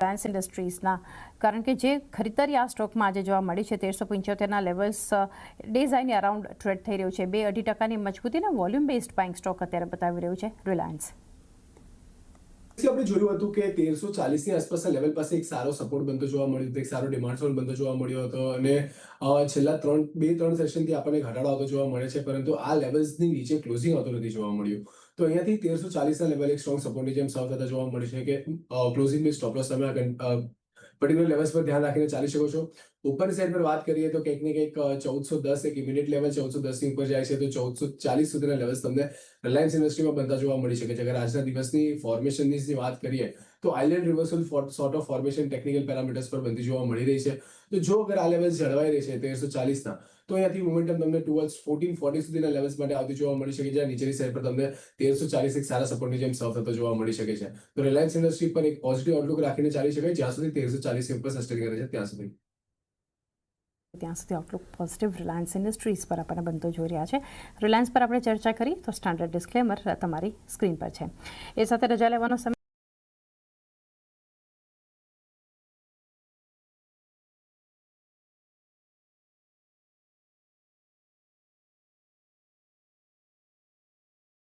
Reliance ઇન્ડસ્ટ્રીઝના, કારણ કે જે ખરીદારી આ સ્ટોકમાં આજે જોવા મળી છે 1375ના લેવલ્સ ડેઝ આઈને અરાઉન્ડ ટ્રેડ થઈ રહ્યું છે. 2-2.5% મજબૂતીના વોલ્યુમ બેઝડ બાઇંગ સ્ટોક અત્યારે બતાવી રહ્યું છે રિલાયન્સ. આપણે જોયું હતું કે 1340ની આસપાસના લેવલ પાસે એક સારો સપોર્ટ બનતો જોવા મળ્યો હતો, એક સારો ડિમાન્ડ ઝોન બનતો જોવા મળ્યો હતો અને છેલ્લા 2-3 સેશનથી આપણને ઘટાડો આવતો જોવા મળે છે, પરંતુ આ લેવલ્સની નીચે ક્લોઝિંગ આવતો નથી જોવા મળ્યું. તો અહીંયાથી 1340ના લેવલ એક સ્ટ્રોંગ સપોર્ટની જેમ સર્વ થતા જોવા મળે છે કે ક્લોઝિંગ બી સ્ટોપ લોસ તમે પર્ટિક્યુલર લેવલ્સ પર ધ્યાન રાખીને ચાલી શકો છો. ઉપર સાઈડ પર વાત કરીએ તો કંઈક ને કંઈક 1410 એક ઇમિડિયેટ લેવલ 1410 ની ઉપર જાય છે તો 1440 સુધીના લેવલ્સ તમને રિલાયન્સ ઇન્ડસ્ટ્રીમાં બનતા જોવા મળી શકે છે. અગર આજના દિવસની ફોર્મેશનની વાત કરીએ તો island reversal sort of formation technical parameters પર બનતી જોવા મળી રહી છે. તો જો અગર આ લેવલ્સ જળવાઈ રહી છે 1340ના, તો અહીંયાથી મોમેન્ટમ તમને ટુવર્ડ્સ 1440 સુધીના લેવલ્સ માટે આવતી જોવા મળી શકે છે. નીચેની સાઈડ પર તમને 1340 એક સારા સપોર્ટની જેમ સર્વ થતો જોવા મળી શકે છે. તો રિલાયન્સ ઇન્ડસ્ટ્રી પર એક પોઝિટિવ આઉટલુક રાખીને ચાલી શકાય જ્યાં સુધી 1340 ઉપર સસ્ટેન કરે છે ત્યાં સુધી આઉટલુક પોઝિટિવ રિલાયન્સ ઇન્ડસ્ટ્રીઝ પર આપણને બનતો જોઈ રહ્યા છે. રિલાયન્સ પર આપણે ચર્ચા કરી તો સ્ટાન્ડર્ડ ડિસ્ક્લેમર તમારી સ્ક્રીન પર છે. એ સાથે રજા લેવાનો સમય